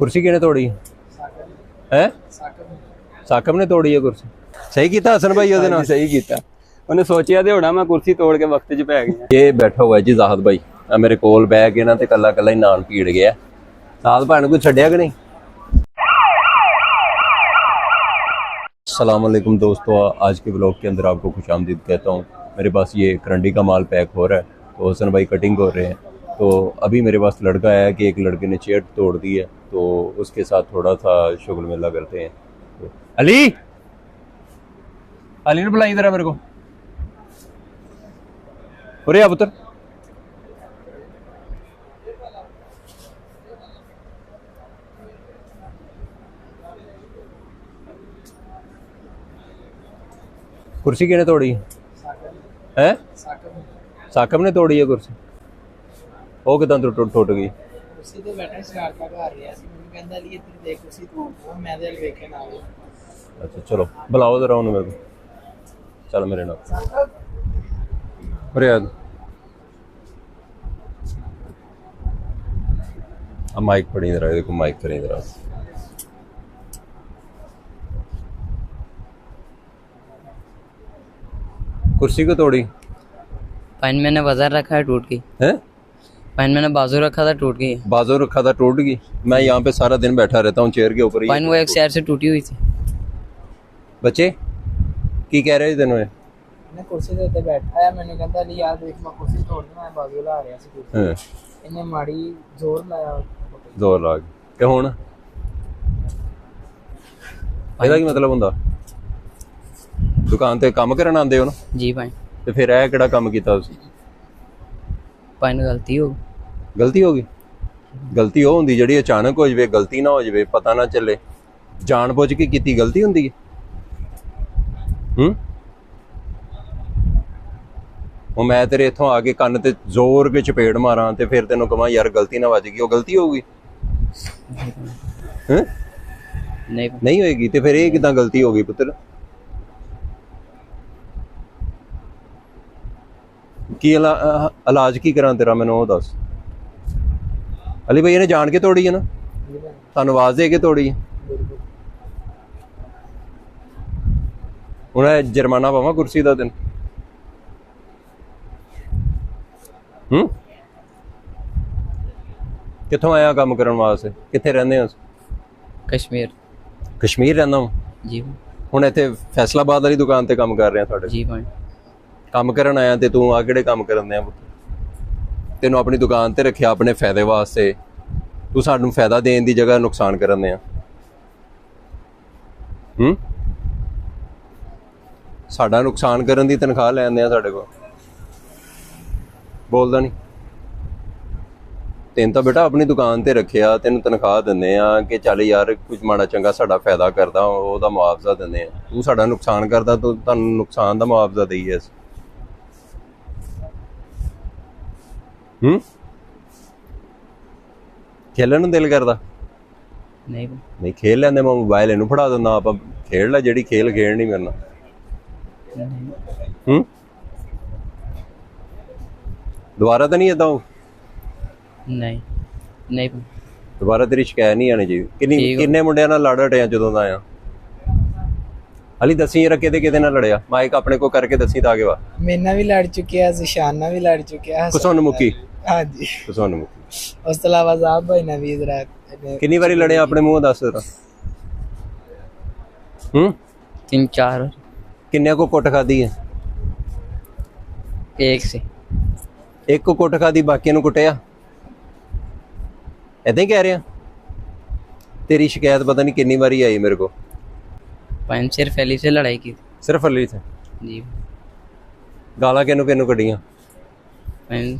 कुर्सी किने तोड़ी है? साकब ने तोड़ी है कुर्सी। सही कीता हसन भाई ਉਹਦੇ ਨਾਲ सही कीता ਉਹਨੇ ਸੋਚਿਆ ਤੇ ਹੋਣਾ ਮੈਂ ਕੁਰਸੀ ਤੋੜ ਕੇ ਵਕਤ 'ਚ ਪੈ ਗਿਆ। ਇਹ ਬੈਠਾ ਹੋਇਆ ਜੀ ਜ਼ਾਹਦ ਭਾਈ ਆ ਮੇਰੇ ਕੋਲ ਬਹਿ ਕੇ ਨਾ ਤੇ ਕੱਲਾ ਕੱਲਾ ਹੀ ਨਾਨ ਪੀੜ ਗਿਆ। ਜ਼ਾਹਦ ਭਾਈ ਨੂੰ ਕੋਈ ਛੱਡਿਆ कि नहीं? अस्सलाम वालेकुम दोस्तों, आज के ब्लॉग के अंदर आपको खुशामदीद कहता हूँ। मेरे पास ये करंडी का माल पैक हो रहा है तो हसन भाई कटिंग हो रहे हैं। तो अभी मेरे पास लड़का आया कि एक लड़के ने चेयर तोड़ दी है तो उसके साथ थोड़ा सा शुगल मेला करते हैं। तो अली अली ने बुलाई इधर है मेरे को। अरे आप उतर। कुर्सी किने तोड़ी है? साकब ने तोड़ी है कुर्सी। ਉਹ ਕਿਦਾਂ ਟੁੱਟ ਗਈ? ਕੁਰਸੀ ਤੇ ਬੈਠਾ ਸ਼ਰਾਰਤਾਂ ਕਰ ਰਿਹਾ ਸੀ, ਮੈਨੂੰ ਕਹਿੰਦਾ ਲਈ ਇੱਧਰ ਦੇਖ ਕੁਰਸੀ ਤੋੜ ਮੈਂ ਤੇ ਵੇਖਣ ਆ ਗਿਆ। ਅੱਛਾ ਚਲੋ ਬੁਲਾਓ ਜ਼ਰਾ ਉਹਨੂੰ ਮੇਰੇ ਕੋਲ। ਚੱਲ ਮੇਰੇ ਨਾਲ ਰਿਆਦ ਆ माइक पड़ी इधर, देखो माइक करें इधर। कुर्सी को तोड़ी? पैन मैंने बाजार रखा है टूट गई है? पैन मैंने बाजू रखा था टूट गई। बाजू रखा था टूट गई। मैं यहाँ पे सारा दिन बैठा रहता हूँ चेयर के ऊपर। पैन वो एक साइड से टूटी हुई थी। बच्चे की कह रहे थे तेनों? ਇਹਨੇ ਕੁਰਸੀ ਦੇ ਉੱਤੇ ਬੈਠਾ ਹੈ, ਮੈਨੂੰ ਕਹਿੰਦਾ ਲਈ ਯਾਰ ਦੇਖ ਮੈਂ ਕੁਰਸੀ ਤੋੜਨਾ ਹੈ, ਬਾਜ਼ੂ ਲਾ ਰਿਹਾ ਸੀ ਕੁਰਸੀ। ਇਹਨੇ ਮਾੜੀ ਜ਼ੋਰ ਲਾਇਆ, ਜ਼ੋਰ ਲਾ ਕੇ ਹੁਣ ਇਹਦਾ ਕੀ ਮਤਲਬ ਹੁੰਦਾ? ਦੁਕਾਨ ਤੇ ਕੰਮ ਕਰਨ ਆਉਂਦੇ ਹੋ ਨਾ जी पैन ਤੇ ਫਿਰ ਇਹ ਕਿਹੜਾ ਕੰਮ ਕੀਤਾ ਤੁਸੀਂ? पैन गलती हो ਗਲਤੀ ਹੋ ਗਈ? ਗਲਤੀ ਉਹ ਹੁੰਦੀ ਜਿਹੜੀ ਅਚਾਨਕ ਹੋ ਜਾਵੇ, ਗਲਤੀ ਨਾ ਹੋ ਜਾਵੇ, ਪਤਾ ਨਾ ਚੱਲੇ, ਜਾਣ ਬੁੱਝ ਕੇ ਕੀਤੀ ਗਲਤੀ ਹੁੰਦੀ ਹੈ। ਉਹ ਮੈਂ ਤੇਰੇ ਇੱਥੋਂ ਆ ਕੇ ਕੰਨ ਤੇ ਜ਼ੋਰ ਕੇ ਚਪੇੜ ਮਾਰਾਂ ਤੇ ਫਿਰ ਤੈਨੂੰ ਕਹਾਂ ਯਾਰ ਗਲਤੀ ਨਾ ਵੱਜ ਗਈ, ਉਹ ਗਲਤੀ ਹੋਊਗੀ? ਨਹੀਂ ਹੋਏਗੀ ਤੇ ਫਿਰ ਇਹ ਕਿਦਾਂ ਗਲਤੀ ਹੋ ਗਈ ਪੁੱਤਰ? ਕੀ ਇਲਾਜ ਕੀ ਕਰਾਂ ਤੇਰਾ, ਮੈਨੂੰ ਉਹ ਦੱਸ। ਅਲੀ ਭਾਈ ਇਹਨੇ ਜਾਣ ਕੇ ਤੋੜੀ ਹੈ ਨਾ? ਤੁਹਾਨੂੰ ਆਵਾਜ਼ ਦੇ ਕੇ ਤੋੜੀ ਹੈ? ਹੁਣ ਜੁਰਮਾਨਾ ਪਾਵਾਂ ਕੁਰਸੀ ਦਾ ਤੈਨੂੰ? ਕਿੱਥੋਂ ਆਇਆ ਕੰਮ ਕਰਨ ਵਾਸਤੇ? ਕਿੱਥੇ ਰਹਿੰਦੇ ਹੋ? कश्मीर ਕਸ਼ਮੀਰ ਰਹਿੰਦਾ ਹਾਂ जी ਹੁਣ ਇੱਥੇ ਫੈਸਲਾਬਾਦ ਵਾਲੀ ਦੁਕਾਨ ਤੇ ਕੰਮ ਕਰ ਰਿਹਾ ਤੁਹਾਡੇ? जी पैन ਕੰਮ ਕਰਨ ਆਇਆ ਤੇ ਤੂੰ ਆ ਕਿਹੜੇ ਕੰਮ ਕਰਨ ਦਿਆਂ? ਤੈਨੂੰ ਆਪਣੀ ਦੁਕਾਨ ਤੇ ਰੱਖਿਆ ਆਪਣੇ ਫਾਇਦੇ ਵਾਸਤੇ, ਤੂੰ ਸਾਨੂੰ ਫਾਇਦਾ ਦੇਣ ਦੀ ਜਗ੍ਹਾ ਨੁਕਸਾਨ ਕਰਨ ਦਿਆਂ। ਸਾਡਾ ਨੁਕਸਾਨ ਕਰਨ ਦੀ ਤਨਖਾਹ ਲੈਂਦੇ ਆ ਸਾਡੇ ਕੋਲ। ਬੋਲਦਾ ਨਹੀਂ? ਤੈਨੂੰ ਤਾਂ ਬੇਟਾ ਆਪਣੀ ਦੁਕਾਨ ਤੇ ਰੱਖਿਆ, ਤੈਨੂੰ ਤਨਖਾਹ ਦਿੰਦੇ ਆ ਕਿ ਚੱਲ ਯਾਰ ਕੁਝ ਮਾੜਾ ਚੰਗਾ ਸਾਡਾ ਫਾਇਦਾ ਕਰਦਾ, ਉਹਦਾ ਮੁਆਵਜ਼ਾ ਦਿੰਦੇ ਆ। ਤੂੰ ਸਾਡਾ ਨੁਕਸਾਨ ਕਰਦਾ, ਤੂੰ ਤੁਹਾਨੂੰ ਨੁਕਸਾਨ ਦਾ ਮੁਆਵਜ਼ਾ ਦੇਈਏ ਅਸੀਂ। ਖੇਲਣ ਨੂੰ ਦਿਲ ਕਰਦਾ? नहीं ਨਹੀਂ ਖੇਲ ਲੈਂਦੇ, ਮੈਂ ਮੋਬਾਈਲ ਇਹਨੂੰ ਫੜਾ ਦਿੰਦਾ, ਆਪਾਂ ਖੇਡ ਲੈ ਜਿਹੜੀ ਖੇਲ ਖੇਡਣੀ ਮੇਰੇ ਨਾਲ। ਦੁਬਾਰਾ ਤਾਂ ਨਹੀਂ ਏਦਾਂ? नहीं नहीं पैन ਦੁਬਾਰਾ ਤੇਰੀ ਸ਼ਿਕਾਇਤ ਨਹੀਂ ਆਣੀ ਚਾਹੀਦੀ। ਕਿੰਨੇ ਮੁੰਡਿਆਂ ਨਾਲ ਲੜ ਹਟਿਆ ਜਦੋਂ ਦਾ ਆਇਆ? ਅਲੀ ਦੱਸੀ ਯਾਰ ਕਿਹਦੇ ਕਿਹਦੇ ਨਾਲ ਲੜਿਆ? ਮਾਈਕ ਆਪਣੇ ਕੋ ਕਰਕੇ ਦੱਸੀ ਤਾਂ ਅੱਗੇ ਵਾ। ਮੇਰੇ ਨਾਲ ਵੀ ਲੜ ਚੁੱਕਿਆ, ਜ਼ਿਸ਼ਾਨ ਨਾਲ ਵੀ ਲੜ ਚੁੱਕਿਆ, ਕੁਸੋਨ ਮੁਕੀ? ਹਾਂਜੀ। ਕੁਸੋਨ ਮੁਕੀ। ਉਸ ਤੋਂ ਇਲਾਵਾ ਜ਼ਾਹਦ ਭਾਈ ਨਾਲ ਵੀ ਇਧਰ ਕਿੰਨੀ ਵਾਰੀ ਲੜਿਆ ਆਪਣੇ ਮੂੰਹ ਦੱਸ ਜਰਾ। 3-4 ਕਿੰਨੇ ਕੋ ਕੁੱਟ ਖਾਦੀ ਹੈ? एक से ਇੱਕ ਕੋ ਕੁੱਟ ਖਾਦੀ, ਬਾਕੀਆਂ ਨੂੰ ਕੁੱਟਿਆ? ਏਦਾਂ ਹੀ ਕਹਿ ਰਿਹਾ? ਤੇਰੀ ਸ਼ਿਕਾਇਤ ਪਤਾ ਨਹੀਂ ਕਿੰਨੀ ਵਾਰੀ ਆਈ ਮੇਰੇ ਕੋ। पैन सिर्फ अली से लड़ाई की थी ਸਿਰਫ ਅਲੀ ਸੇ? जी ਗਾਲਾਂ ਕਿਹਨੂੰ ਕਿਹਨੂੰ ਕੱਢੀਆਂ? पैन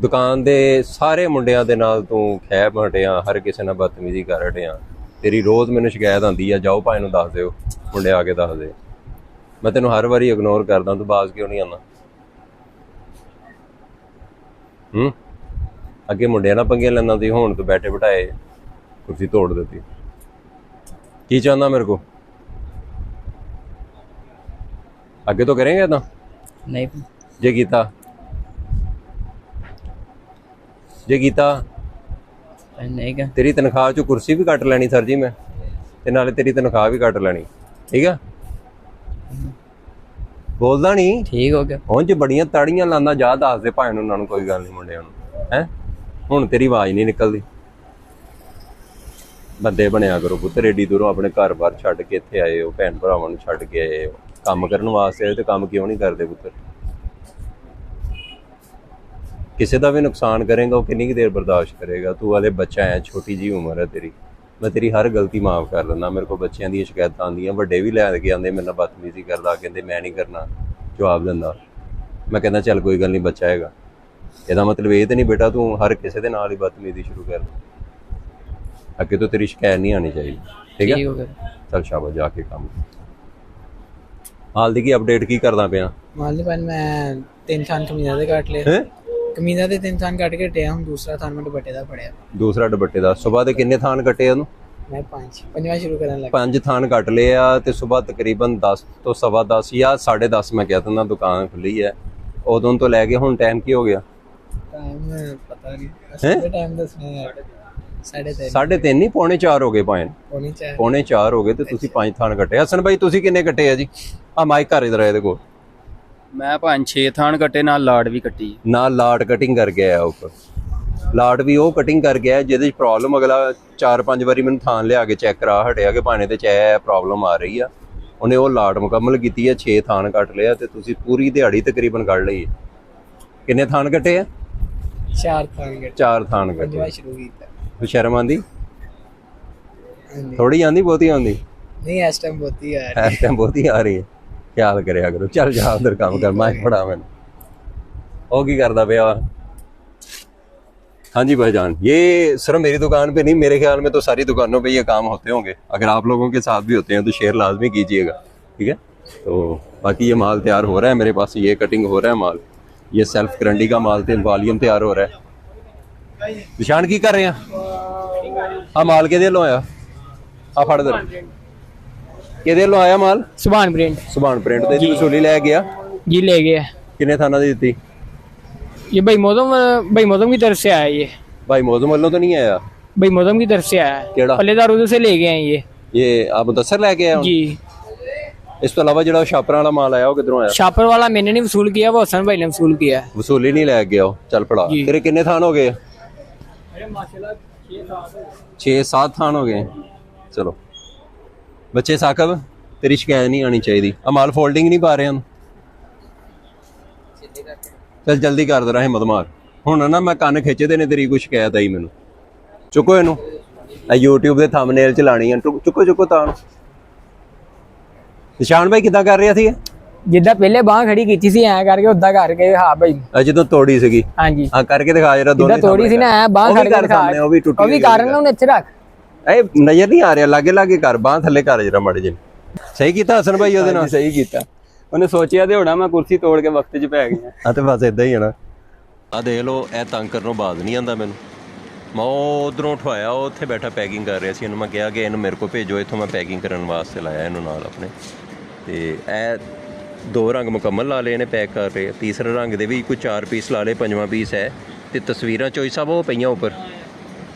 ਦੁਕਾਨ ਦੇ ਸਾਰੇ ਮੁੰਡਿਆਂ ਦੇ ਨਾਲ ਤੂੰ ਖੈਬ ਹਟਿਆ, ਹਰ ਕਿਸੇ ਨਾਲ ਬਦਤਮੀਜ਼ੀ ਕਰ ਹਟਿਆ। ਤੇਰੀ ਰੋਜ਼ ਮੈਨੂੰ ਸ਼ਿਕਾਇਤ ਆਉਂਦੀ ਆ, ਜਾਓ ਭਾਈ ਨੂੰ ਦੱਸ ਦਿਓ, ਮੁੰਡੇ ਆ ਕੇ ਦੱਸ ਦੇ। ਮੈਂ ਤੈਨੂੰ ਹਰ ਵਾਰੀ ਇਗਨੋਰ ਕਰਦਾ, ਤੂੰ ਬਾਜ਼ ਕਿਉਂ ਨਹੀਂ ਆਉਂਦਾ? ਅੱਗੇ ਮੁੰਡਿਆਂ ਨਾਲ ਪੰਗੇ ਲੈਂਦਾ ਸੀ, ਹੁਣ ਤੂੰ ਬੈਠੇ ਬਿਠਾਏ ਕੁਰਸੀ ਤੋੜ ਦਿੱਤੀ। ਕੀ ਚਾਹੁੰਦਾ ਮੇਰੇ ਕੋ? ਅੱਗੇ ਤੋਂ ਕरेंगे ਤਾਂ? नहीं ਜੇ ਕੀਤਾ नहीं क्या ਤੇਰੀ ਤਨਖਾਹ ਚੋਂ ਕੁਰਸੀ ਵੀ ਕੱਟ ਲੈਣੀ ਸਰ ਜੀ ਮੈਂ, ਤੇ ਨਾਲੇ ਤੇਰੀ ਤਨਖਾਹ ਵੀ ਕੱਟ ਲੈਣੀ, ਠੀਕ ਆ? ਬੋਲਦਾ ਨਹੀਂ ठीक हो गया ਹੁਣ ਚ ਬੜੀਆਂ ਤਾੜੀਆਂ ਲਾਂਦਾ, ਜਾ ਦੱਸ ਦੇ ਭਾਵੇਂ ਉਹਨਾਂ ਨੂੰ, ਕੋਈ ਗੱਲ ਨਹੀਂ ਮੁੰਡਿਆਂ ਨੂੰ ਹੈ। ਹੁਣ ਤੇਰੀ ਆਵਾਜ਼ ਨਹੀਂ ਨਿਕਲਦੀ। ਬੰਦੇ ਬਣਿਆ ਕਰੋ ਪੁੱਤਰ, ਏਡੀ ਦੂਰੋਂ ਆਪਣੇ ਘਰ-ਬਾਰ ਛੱਡ ਕੇ ਇੱਥੇ ਆਏ ਹੋ, ਭੈਣ ਭਰਾਵਾਂ ਨੂੰ ਛੱਡ ਕੇ ਆਏ ਹੋ, ਕੰਮ ਕਰਨ ਵਾਸਤੇ ਆਏ ਤੇ ਕੰਮ ਕਿਉਂ ਨਹੀਂ ਕਰਦੇ ਪੁੱਤਰ? ਕਿਸੇ ਦਾ ਵੀ ਨੁਕਸਾਨ ਕਰੇਗਾ ਉਹ ਕਿੰਨੀ ਕੁ ਦੇਰ ਬਰਦਾਸ਼ਤ ਕਰੇਗਾ? ਤੂੰ ਹਾਲੇ ਬੱਚਾ ਹੈ, ਛੋਟੀ ਜੀ ਉਮਰ ਹੈ ਤੇਰੀ, ਮੈਂ ਤੇਰੀ ਹਰ ਗਲਤੀ ਮਾਫ ਕਰ ਦਿੰਦਾ। ਮੇਰੇ ਕੋਲ ਬੱਚਿਆਂ ਦੀਆਂ ਸ਼ਿਕਾਇਤਾਂ ਆਉਂਦੀਆਂ, ਵੱਡੇ ਵੀ ਲੈ ਕੇ ਆਉਂਦੇ, ਮੇਰੇ ਨਾਲ ਬਦਤਮੀਜ਼ੀ ਕਰਦਾ, ਕਹਿੰਦੇ ਮੈਂ ਨਹੀਂ ਕਰਨਾ, ਜਵਾਬ ਦਿੰਦਾ। ਮੈਂ ਕਹਿੰਦਾ ਚੱਲ ਕੋਈ ਗੱਲ ਨਹੀਂ, ਬੱਚਾ ਹੈਗਾ, ਇਹਦਾ ਮਤਲਬ ਇਹ ਤਾਂ ਨਹੀਂ ਬੇਟਾ ਤੂੰ ਹਰ ਕਿਸੇ ਦੇ ਨਾਲ ਹੀ ਬਦਤਮੀਜ਼ੀ ਸ਼ੁਰੂ ਕਰ ਦੇ। ਅੱਗੇ ਤੋਂ ਤੇਰੀ ਸ਼ਿਕਾਇਤ ਨਹੀਂ ਆਉਣੀ ਚਾਹੀਦੀ, ਠੀਕ ठीक ਹੈ? हो गया ਚੱਲ ਸ਼ਾਬਾਸ਼, ਜਾ ਕੇ ਕੰਮ। ਹਾਲ ਦੀ ਕੀ ਅਪਡੇਟ ਕੀ ਕਰਦਾ ਪਿਆ? मान ली भाई मैं 3 थान कमीजा दे काट ले, ਹੈ कमीजा दे 3 थान काट के हटिया, हम दूसरा थान में दुपट्टे दा पड़िया। ਦੂਸਰਾ ਦੁਪੱਟੇ ਦਾ ਸੁਬਾਹ ਦੇ ਕਿੰਨੇ ਥਾਨ ਕੱਟੇ ਉਹਨੂੰ? मैं 5वां शुरू करने लगा। 5 ਥਾਨ ਕੱਟ ਲਏ ਆ, ਤੇ ਸੁਬਾਹ ਤਕਰੀਬਨ 10 ਤੋਂ 10:15 ਜਾਂ 10:30 ਮੈਂ ਕਹਿ ਦਿੰਦਾ ਦੁਕਾਨ ਖੁੱਲੀ ਹੈ, ਉਦੋਂ ਤੋਂ ਲੈ ਕੇ ਹੁਣ ਟਾਈਮ ਕੀ ਹੋ ਗਿਆ? टाइम पता नहीं, हैं? असली टाइम दसने यार 3:30 3:30 नहीं, 3:45 ਹੋ ਗਏ, ਭਾਵੇਂ होनी चाहिए। 4:45 ਹੋ ਗਏ ਤੇ ਤੁਸੀਂ 5 ਥਾਨ ਕੱਟੇ। ਹਸਨ ਭਾਈ ਤੁਸੀਂ ਕਿੰਨੇ ਕੱਟੇ ਆ ਜੀ? ਆ ਮਾਈਕ ਘਰ ਇਧਰ ਇਹਦੇ ਕੋਲ। ਮੈਂ 5-6 ਥਾਣ ਕੱਟੇ, ਨਾਲ ਲਾੜ ਵੀ ਕੱਟੀ। ਨਾਲ ਲਾਟ ਕਟਿੰਗ ਕਰ ਗਿਆ ਆ ਉੱਪਰ, ਲਾਟ ਵੀ ਉਹ ਕਟਿੰਗ ਕਰ ਗਿਆ ਜਿਹਦੇ ਚ ਪ੍ਰੋਬਲਮ ਅਗਲਾ 4-5 ਵਾਰੀ ਮੈਨੂੰ ਥਾਨ ਲਿਆ ਕੇ ਚੈੱਕ ਕਰਾ ਹਟਿਆ ਕਿ ਭਾਣੇ ਤੇ ਚ ਪ੍ਰੋਬਲਮ ਆ ਰਹੀ ਆ। ਉਹਨੇ ਉਹ ਲਾਟ ਮੁਕੰਮਲ ਕੀਤੀ ਹੈ, 6 ਥਾਨ ਕੱਟ ਲਿਆ ਤੇ ਤੁਸੀਂ ਪੂਰੀ ਦਿਹਾੜੀ ਤਕਰੀਬਨ ਕੱਢ ਲਈ ਹੈ। ਕਿੰਨੇ ਥਾਨ ਕੱਟੇ ਆ? 4 थान कट 4 ਥਾਨ ਕੱਟੇ। 5वां शुरू कीता। ਸ਼ਰਮ ਆਂਦੀ? नहीं ਥੋੜੀ ਆਂਦੀ ਬਹੁਤੀ ਆਉਂਦੀ? इस टाइम बहुत ही यार। ਇਸ ਟਾਈਮ ਬਹੁਤੀ ਆ ਰਹੀ ਹੈ, ਖਿਆਲ ਕਰਿਆ ਕਰੋ। ਚੱਲ ਜਾ ਉਧਰ ਕੰਮ ਕਰ, ਮੈਂ ਫੜਾ ਮੈਨੂੰ। ਉਹ ਕੀ ਕਰਦਾ ਪਿਆ? हाँ जी भाईजान, ये सिर्फ मेरी दुकान पे नहीं, मेरे ख्याल में तो सारी दुकानों पे ये काम होते होंगे। अगर आप लोगों के साथ भी होते हैं तो शेयर लाजमी कीजिएगा, ठीक है? तो बाकी ये माल तैयार हो रहा है मेरे पास, ये कटिंग हो रहा है माल, ये सेल्फ करंडी का माल थे, वॉल्यूम तैयार हो रहा है। निशान की कर रहे हैं? हाँ माल के लो आया, आ फड़ दे के लो आया माल? सुभान प्रिंट सुभान प्रिंट ते वसूली लै गया जी ले गया। किन्ने थाना दी दी? ये भाई मौसम की तरफ से आया, ये भाई मौजम वालों तो नहीं आया, भाई मौसम की तरफ से आया है। केड़ा? पल्लेदार उधर से ले गए हैं ये आप मुदस्सर लेके आए हो? जी। इस तो अलावा जो छापर वाला माल आया वो किधरों आया? छापर वाला मैंने नहीं वसूल किया, वो हसन भाई ने वसूल किया है। वसूली नहीं लै गया हो? चल पड़ा। जी। तेरे किन्ने थान हो गए? 6-7 थान हो गए। चलो बच्चे साकब, तेरी शिकायत नहीं आनी चाहिए। आ माल फोल्डिंग नहीं पा रहे हम, चल जल्दी कर दे रहा हिम्मत मार। ਹੁਣ ਨਾ ਮੈਂ ਕੰਨ ਖਿੱਚਦੇ ਨੇ, ਤੇਰੀ ਕੋਈ ਸ਼ਿਕਾਇਤ ਆਈ ਮੈਨੂੰ। ਚੁੱਕੋ ਇਹਨੂੰ, ਆ YouTube ਦੇ ਥੰਬਨੇਲ ਚ ਲਾਣੀ ਆ। ਚੁੱਕੋ ਤਾਂ। ਨਿਸ਼ਾਨ ਭਾਈ ਕਿੱਦਾਂ ਕਰ ਰਿਹਾ ਸੀ? ਜਿੱਦਾਂ ਪਹਿਲੇ ਬਾਹ ਖੜੀ ਕੀਤੀ ਸੀ ਐ ਕਰਕੇ ਉਦਾਂ ਕਰਕੇ। ਹਾਂ ਭਾਈ ਆ ਜਦੋਂ ਤੋੜੀ ਸੀਗੀ, ਹਾਂਜੀ ਆ ਕਰਕੇ ਦਿਖਾ ਜਰਾ। ਦੋਨੇ ਜਿੱਦਾਂ ਤੋੜੀ ਸੀ ਨਾ ਐ ਬਾਹ ਖੜ ਕੇ ਦਿਖਾ, ਉਹ ਵੀ ਟੁੱਟੀ, ਉਹ ਵੀ ਕਾਰਨ ਉਹਨੇ ਇੱਥੇ ਰੱਖ। ਇਹ ਨਜ਼ਰ ਨਹੀਂ ਆ ਰਿਹਾ, ਲਾਗੇ ਕਰ, ਬਾਹ ਥੱਲੇ ਕਰ ਜਰਾ ਮਾੜੇ ਜਿਹੇ। ਸਹੀ ਕੀਤਾ ਹਸਨ ਭਾਈ ਉਹਦੇ ਨਾਲ? ਸਹੀ ਕੀਤਾ। ਉਹਨੇ ਸੋਚਿਆ ਤੇ ਹੋਣਾ ਮੈਂ ਕੁਰਸੀ ਤੋੜ ਕੇ ਵਕਤ 'ਚ ਪੈ ਗਿਆ। ਆ ਤੇ ਬਸ ਇਦਾਂ ਹੀ ਹੈ ਨਾ। ਆ ਦੇਖ ਲਓ, ਇਹ ਤੰਗ ਕਰਨੋਂ ਬਾਅਦ ਨਹੀਂ ਆਉਂਦਾ ਮੈਨੂੰ। ਮੈਂ ਉਧਰੋਂ ਉਠਵਾਇਆ, ਉਹ ਉੱਥੇ ਬੈਠਾ ਪੈਕਿੰਗ ਕਰ ਰਿਹਾ ਸੀ। ਇਹਨੂੰ ਮੈਂ ਕਿਹਾ ਕਿ ਇਹਨੂੰ ਮੇਰੇ ਕੋਲ ਭੇਜੋ, ਇੱਥੋਂ ਮੈਂ ਪੈਕਿੰਗ ਕਰਨ ਵਾਸਤੇ ਲਾਇਆ ਇਹਨੂੰ ਨਾਲ ਆਪਣੇ। ਤੇ ਇਹ 2 ਰੰਗ ਮੁਕੰਮਲ ਲਾ ਲਏ ਇਹਨੇ, ਪੈਕ ਕਰ ਰਹੇ। ਤੀਸਰੇ ਰੰਗ ਦੇ ਵੀ ਕੋਈ 4 ਪੀਸ ਲਾ ਲਏ, 5ਵਾਂ ਪੀਸ ਹੈ। ਤੇ ਤਸਵੀਰਾਂ ਚੋਈ ਸਾਹਿਬ ਉਹ ਪਈਆਂ ਉੱਪਰ।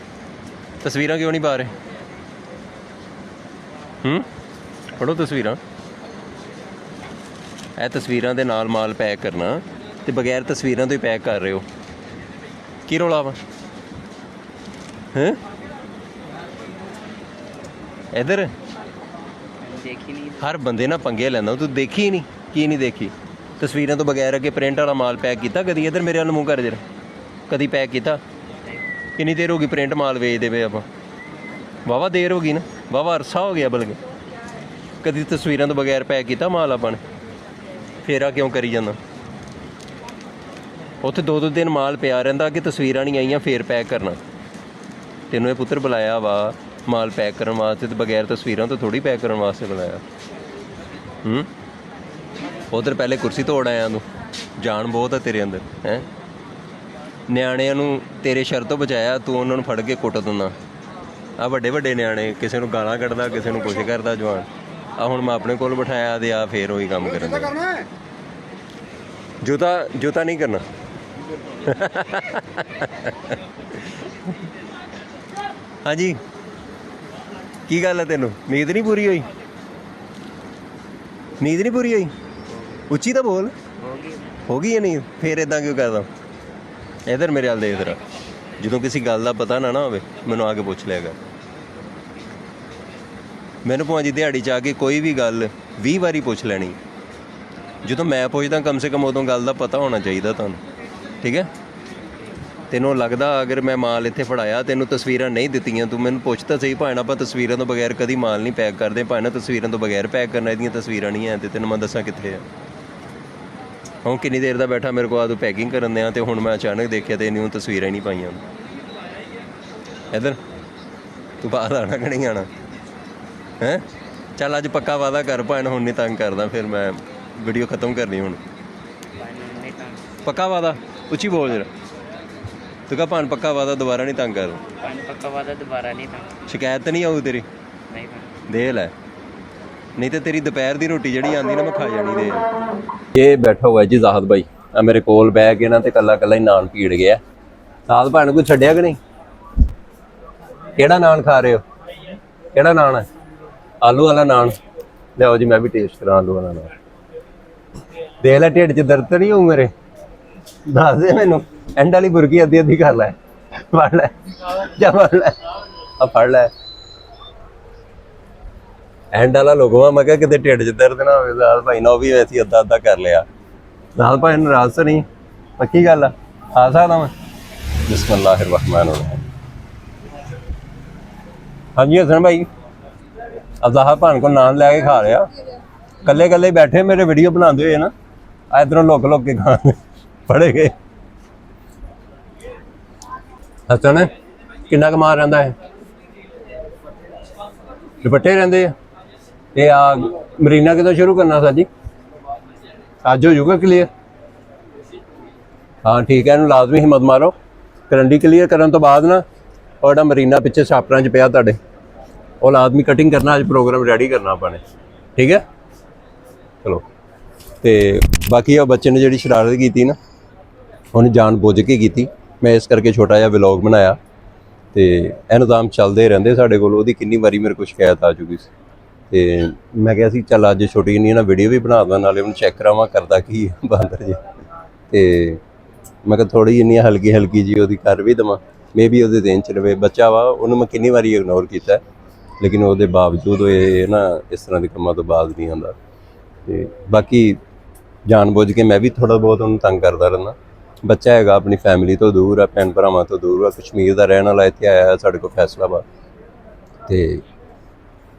ਤਸਵੀਰਾਂ ਕਿਉਂ ਨਹੀਂ ਪਾ ਰਹੇ? ਪੜੋ ਤਸਵੀਰਾਂ। ਇਹ ਤਸਵੀਰਾਂ ਦੇ ਨਾਲ ਮਾਲ ਪੈਕ ਕਰਨਾ ਤੇ ਬਗੈਰ ਤਸਵੀਰਾਂ ਤੋਂ ਹੀ ਪੈਕ ਕਰ ਰਹੇ ਹੋ। ਕੀ ਰੌਲਾ ਵਾ? ਹੈ ਇਧਰ देखी नहीं ਹਰ ਬੰਦੇ ਨਾਲ ਪੰਗੇ ਲੈਂਦਾ। ਤੂੰ ਦੇਖੀ ਨਹੀਂ? ਕੀ ਨਹੀਂ ਦੇਖੀ? ਤਸਵੀਰਾਂ ਤੋਂ ਬਗੈਰ ਅੱਗੇ ਪ੍ਰਿੰਟ ਵਾਲਾ ਮਾਲ ਪੈਕ ਕੀਤਾ ਕਦੀ? ਇਧਰ ਮੇਰੇ ਵੱਲ ਮੂੰਹ ਕਰ ਜਰਾ। ਕਦੀ ਪੈਕ ਕੀਤਾ? ਕਿੰਨੀ ਦੇਰ ਹੋ ਗਈ ਪ੍ਰਿੰਟ ਮਾਲ ਵੇਚਦੇ ਪਏ ਆਪਾਂ? ਵਾਹਵਾ ਦੇਰ ਹੋ ਗਈ ਨਾ, ਵਾਹਵਾ ਅਰਸਾ ਹੋ ਗਿਆ। ਬਲਕਿ ਕਦੀ ਤਸਵੀਰਾਂ ਤੋਂ ਬਗੈਰ ਪੈਕ ਕੀਤਾ ਮਾਲ ਆਪਾਂ ਨੇ? ਫੇਰਾ ਕਿਉਂ ਕਰੀ ਜਾਂਦਾ? ਉੱਥੇ 2-2 ਦਿਨ ਮਾਲ ਪਿਆ ਰਹਿੰਦਾ ਕਿ ਤਸਵੀਰਾਂ ਨਹੀਂ ਆਈਆਂ ਫੇਰ ਪੈਕ ਕਰਨਾ। ਤੈਨੂੰ ਇਹ ਪੁੱਤਰ ਬੁਲਾਇਆ ਵਾ ਮਾਲ ਪੈਕ ਕਰਨ ਵਾਸਤੇ, ਤੇ ਬਗੈਰ ਤਸਵੀਰਾਂ ਤੋਂ ਥੋੜੀ ਪੈਕ ਕਰਨ ਵਾਸਤੇ ਬੁਲਾਇਆ। ਉਧਰ ਪਹਿਲੇ ਕੁਰਸੀ ਤੋੜ ਆਇਆ ਤੂੰ। ਜਾਨ ਬਹੁਤ ਹੈ ਤੇਰੇ ਅੰਦਰ ਹੈ। ਨਿਆਣਿਆਂ ਨੂੰ ਤੇਰੇ ਸ਼ਰ ਤੋਂ ਬਚਾਇਆ, ਤੂੰ ਉਹਨਾਂ ਨੂੰ ਫੜ ਕੇ ਕੁੱਟ ਦਿੰਦਾ। ਆ ਵੱਡੇ ਨਿਆਣੇ, ਕਿਸੇ ਨੂੰ ਗਾਲਾਂ ਕੱਢਦਾ, ਕਿਸੇ ਨੂੰ ਕੁਛ ਕਰਦਾ ਜਵਾਨ। ਆ ਹੁਣ ਮੈਂ ਆਪਣੇ ਕੋਲ ਬਿਠਾਇਆ ਤੇ ਆ ਫੇਰ ਉਹੀ ਕੰਮ ਕਰਨ ਦੇ। ਜੁੱਤਾ ਨਹੀਂ ਕਰਨਾ। ਹਾਂਜੀ ਕੀ ਗੱਲ ਹੈ ਤੈਨੂੰ ਨੀਂਦ ਨਹੀਂ ਪੂਰੀ ਹੋਈ ਨੀਂਦ ਨਹੀਂ ਪੂਰੀ ਹੋਈ ਉੱਚੀ ਤਾਂ ਬੋਲ होगी ਹੋ ਗਈ ਹੈ ਨੀਂਦ ਫੇਰ ਇਦਾਂ ਕਿਉਂ ਕਰਦਾ ਇਧਰ ਮੇਰੇ ਵੱਲ ਦੇਖ ਜਰਾ ਜਦੋਂ ਕਿਸੇ ਗੱਲ ਦਾ ਪਤਾ ਨਾ ਹੋਵੇ ਮੈਨੂੰ ਆ ਕੇ ਪੁੱਛ ਲਿਆ ਕਰ ਮੈਨੂੰ ਭਾਵੇਂ ਦਿਹਾੜੀ 'ਚ ਆ ਕੇ ਕੋਈ ਵੀ ਗੱਲ 20 ਵਾਰੀ ਪੁੱਛ ਲੈਣੀ ਜਦੋਂ ਮੈਂ ਪੁੱਛਦਾ ਕਮ ਸੇ ਕਮ ਉਦੋਂ ਗੱਲ ਦਾ ਪਤਾ ਹੋਣਾ ਚਾਹੀਦਾ ਤੁਹਾਨੂੰ ਠੀਕ ਹੈ ਤੈਨੂੰ ਲੱਗਦਾ ਅਗਰ ਮੈਂ ਮਾਲ ਇੱਥੇ ਫੜਾਇਆ ਤੈਨੂੰ ਤਸਵੀਰਾਂ ਨਹੀਂ ਦਿੱਤੀਆਂ ਤੂੰ ਮੈਨੂੰ ਪੁੱਛ ਤਾਂ ਸਹੀ ਭਾਵੇਂ ਆਪਾਂ ਤਸਵੀਰਾਂ ਤੋਂ ਬਗੈਰ ਕਦੀ ਮਾਲ ਨਹੀਂ ਪੈਕ ਕਰਦੇ ਭਾਵੇਂ ਨਾ ਤਸਵੀਰਾਂ ਤੋਂ ਬਗੈਰ ਪੈਕ ਕਰਨਾ ਇਹਦੀਆਂ ਤਸਵੀਰਾਂ ਨਹੀਂ ਹੈ ਤੇ ਤੈਨੂੰ ਮੈਂ ਦੱਸਾਂ ਕਿੱਥੇ ਆ ਹੁਣ ਕਿੰਨੀ ਦੇਰ ਦਾ ਬੈਠਾ ਮੇਰੇ ਕੋਲ ਆ ਤੂੰ ਪੈਕਿੰਗ ਕਰਨ ਦਿਆਂ ਤੇ ਹੁਣ ਮੈਂ ਅਚਾਨਕ ਦੇਖਿਆ ਤੇ ਇਹਨੂੰ ਤਸਵੀਰਾਂ ਹੀ ਨਹੀਂ ਪਾਈਆਂ ਇੱਧਰ ਤੂੰ ਬਾਹਰ ਆਉਣਾ ਕਿ ਨਹੀਂ ਆਉਣਾ ਹੈਂ ਚੱਲ ਅੱਜ ਪੱਕਾ ਵਾਅਦਾ ਕਰ ਭਾਵੇਂ ਹੁਣ ਨਹੀਂ ਤੰਗ ਕਰਦਾ ਫਿਰ ਮੈਂ ਵੀਡੀਓ ਖਤਮ ਕਰਨੀ ਹੁਣ नहीं तंग ਪੱਕਾ ਵਾਅਦਾ ਉੱਚੀ ਬੋਲ ਜਰਾ ਤੂੰ ਕਹ ਭਾਵੇਂ ਪੱਕਾ ਵਾਅਦਾ ਦੁਬਾਰਾ ਨਹੀਂ ਤੰਗ ਕਰ पानी पक्का वादा दोबारा नहीं तंग ਸ਼ਿਕਾਇਤ ਤਾਂ ਨਹੀਂ ਆਊ ਤੇਰੀ नहीं तंग ਦੇ ਲੈ नहीं तो तेरी दोपहर की रोटी जी आती ना मैं खा जानी दे ये बैठा हुआ है जी जाहद भाई आ मेरे कोल बह के ना तो कला कला ही नान पीड़ गया साहद भैन कोई छड्या कि नहीं केड़ा नान खा रहे हो केड़ा नान है आलू वाला नान लियाओ जी मैं भी टेस्ट करा आलू वाला नान देख लै ढिड च दर्द तो नहीं होऊ मेरे दस दे मैनू एंड वाली बुरकी अद्धी अद्धी कर लै फड़ लै जा फड़ लै आ फड़ लै ਐਂਡ ਵਾਲਾ ਲੋਗਵਾ ਮੈਂ ਕਿਹਾ ਕਿਤੇ ਢਿੱਡ 'ਚ ਦਰਦ ਨਾ ਹੋਵੇ ਦਾਲ ਭਾਈ ਨਾ ਉਹ ਵੀ ਵੈਸੇ ਅੱਧਾ ਅੱਧਾ ਕਰ ਲਿਆ ਦਾਲ ਭਾਈ ਨਾਰਾਜ਼ ਤਾਂ ਨਹੀਂ ਪੱਕੀ ਗੱਲ ਆ ਖਾ ਸਕਦਾ ਮੈਂ ਬਿਸਮਿਲ੍ਲਾਹਿਰ ਰਹਿਮਾਨਿਰ ਰਹੀਮ ਹਾਂਜੀ ਹਸਨ ਭਾਈ ਅਜ਼ਾਹਾ ਭਾਣ ਕੋ ਨਾਨ ਲੈ ਕੇ ਖਾ ਰਿਹਾ ਕੱਲੇ ਕੱਲੇ ਬੈਠੇ ਮੇਰੇ ਵੀਡੀਓ ਬਣਾਉਂਦੇ ਹੋਏ ਨਾ ਆ ਇਧਰੋਂ ਲੁੱਕ ਲੁੱਕ ਕੇ ਖਾਣੇ ਫੜੇ ਗਏ ਹਸਨ ਕਿੰਨਾ ਕਮਾ ਰਹਿੰਦਾ ਹੈ ਦੁਪੱਟੇ ਰਹਿੰਦੇ ਆ ਇਹ ਆ ਮਰੀਨਾ ਕਿਦੋਂ ਸ਼ੁਰੂ ਕਰਨਾ ਸਾਜੀ ਅੱਜ ਹੋ ਜਾਊਗਾ ਕਲੀਅਰ ਹਾਂ ਠੀਕ ਹੈ ਇਹਨੂੰ ਲਾਜ਼ਮੀ ਹਿੰਮਤ ਮਾਰੋ ਕਰੰਡੀ ਕਲੀਅਰ ਕਰਨ ਤੋਂ ਬਾਅਦ ਨਾ ਉਹ ਜਿਹੜਾ ਮਰੀਨਾ ਪਿੱਛੇ ਛਾਪਰਾਂ 'ਚ ਪਿਆ ਤੁਹਾਡੇ ਉਹ ਲਾਜ਼ਮੀ ਕਟਿੰਗ ਕਰਨਾ ਅੱਜ ਪ੍ਰੋਗਰਾਮ ਰੈਡੀ ਕਰਨਾ ਆਪਾਂ ਨੇ ਠੀਕ ਹੈ ਚਲੋ ਤੇ ਬਾਕੀ ਉਹ ਬੱਚੇ ਨੇ ਜਿਹੜੀ ਸ਼ਰਾਰਤ ਕੀਤੀ ਨਾ ਉਹਨੇ ਜਾਣ ਬੁੱਝ ਕੇ ਕੀਤੀ ਮੈਂ ਇਸ ਕਰਕੇ ਛੋਟਾ ਜਿਹਾ ਵਲੌਗ ਬਣਾਇਆ ਤੇ ਇਹ ਨਿਜ਼ਾਮ ਚੱਲਦੇ ਰਹਿੰਦੇ ਸਾਡੇ ਕੋਲ ਉਹਦੀ ਕਿੰਨੀ ਵਾਰੀ ਮੇਰੇ ਕੋਲ ਸ਼ਿਕਾਇਤ ਆ ਚੁੱਕੀ ਸੀ ਤੇ ਮੈਂ ਕਿਹਾ ਸੀ ਚੱਲ ਅੱਜ ਛੋਟੀ ਜਿਹੀ ਨਾ ਵੀਡੀਓ ਵੀ ਬਣਾ ਦਵਾਂ ਨਾਲੇ ਉਹਨੂੰ ਚੈੱਕ ਕਰਾਵਾਂ ਕਰਦਾ ਕੀ ਬਾਂਦਰ ਜੀ ਤੇ ਮੈਂ ਕਿਹਾ ਥੋੜੀ ਜਿੰਨੀ ਹਲਕੀ ਹਲਕੀ ਜੀ ਉਹਦੀ ਕਰ ਵੀ ਦੇਵਾਂ ਮੇ ਵੀ ਉਹਦੇ ਦੇਣ ਚ ਰਵੇ ਬੱਚਾ ਵਾ ਉਹਨੂੰ ਮੈਂ ਕਿੰਨੀ ਵਾਰੀ ਇਗਨੋਰ ਕੀਤਾ ਲੇਕਿਨ ਉਹਦੇ ਬਾਵਜੂਦ ਇਹ ਨਾ ਇਸ ਤਰ੍ਹਾਂ ਦੇ ਕੰਮਾਂ ਤੋਂ ਬਾਜ਼ ਨਹੀਂ ਆਉਂਦਾ ਤੇ ਬਾਕੀ ਜਾਣ ਬੁੱਝ ਕੇ ਮੈਂ ਵੀ ਥੋੜਾ ਬਹੁਤ ਉਹਨੂੰ ਤੰਗ ਕਰਦਾ ਰਹਿੰਦਾ ਬੱਚਾ ਹੈਗਾ ਆਪਣੀ ਫੈਮਿਲੀ ਤੋਂ ਦੂਰ ਆ ਭੈਣ ਭਰਾਵਾਂ ਤੋਂ ਦੂਰ ਆ ਕਸ਼ਮੀਰ ਦਾ ਰਹਿਣ ਵਾਲਾ ਇੱਥੇ ਆਇਆ ਸਾਡੇ ਕੋਲ ਫੈਸਲਾਬਾਦ ਤੇ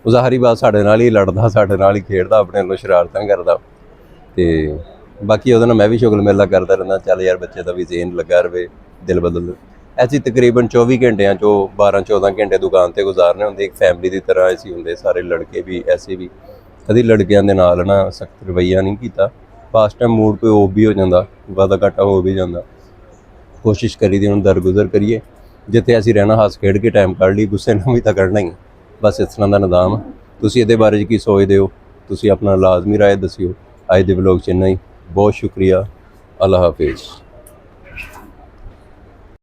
ਉਹ ਜ਼ਾਹਰੀ ਬਾਤ ਸਾਡੇ ਨਾਲ ਹੀ ਲੜਦਾ ਸਾਡੇ ਨਾਲ ਹੀ ਖੇਡਦਾ ਆਪਣੇ ਵੱਲੋਂ ਸ਼ਰਾਰਤਾਂ ਕਰਦਾ ਤੇ ਬਾਕੀ ਉਹਦੇ ਨਾਲ ਮੈਂ ਵੀ ਸ਼ੁਗਲ ਮੇਲਾ ਕਰਦਾ ਰਹਿੰਦਾ ਚੱਲ ਯਾਰ ਬੱਚੇ ਦਾ ਵੀ ਜ਼ੇਨ ਲੱਗਾ ਰਵੇ ਦਿਲ ਬਦਲ ਐਸੀ ਤਕਰੀਬਨ 24 ਘੰਟਿਆਂ 'ਚੋਂ 12-14 ਘੰਟੇ ਦੁਕਾਨ 'ਤੇ ਗੁਜ਼ਾਰਨੇ ਹੁੰਦੇ ਇੱਕ ਫੈਮਿਲੀ ਦੀ ਤਰ੍ਹਾਂ ਅਸੀਂ ਹੁੰਦੇ ਸਾਰੇ ਲੜਕੇ ਵੀ ਐਸੇ ਵੀ ਕਦੀ ਲੜਕਿਆਂ ਦੇ ਨਾਲ ਨਾ ਸਖਤ ਰਵੱਈਆ ਨਹੀਂ ਕੀਤਾ ਫਾਸਟ ਟਾਈਮ ਮੂਡ ਕੋਈ ਔਫ ਵੀ ਹੋ ਜਾਂਦਾ ਵਾਦਾ ਘਾਟਾ ਹੋ ਵੀ ਜਾਂਦਾ ਕੋਸ਼ਿਸ਼ ਕਰੀ ਦੀ ਹੁਣ ਦਰਗੁਜ਼ਰ ਕਰੀਏ ਜਿੱਥੇ ਅਸੀਂ ਰਹਿਣਾ ਹੱਸ ਖੇਡ ਕੇ ਟਾਈਮ ਕੱਢ ਲਈ ਗੁੱਸੇ ਨਾਲ ਵੀ ਤਾਂ ਕੱਢਣਾ ਹੀ ਬਸ ਇਸ ਤਰ੍ਹਾਂ ਦਾ ਨਿਜ਼ਾਮ ਤੁਸੀਂ ਇਹਦੇ ਬਾਰੇ 'ਚ ਕੀ ਸੋਚਦੇ ਹੋ ਤੁਸੀਂ ਆਪਣਾ ਲਾਜ਼ਮੀ ਰਾਏ ਦੱਸਿਓ ਅੱਜ ਦੇ ਵਲੋਗ 'ਚ ਇੰਨਾ ਹੀ ਬਹੁਤ ਸ਼ੁਕਰੀਆ ਅੱਲਾਹ ਹਾਫਿਜ਼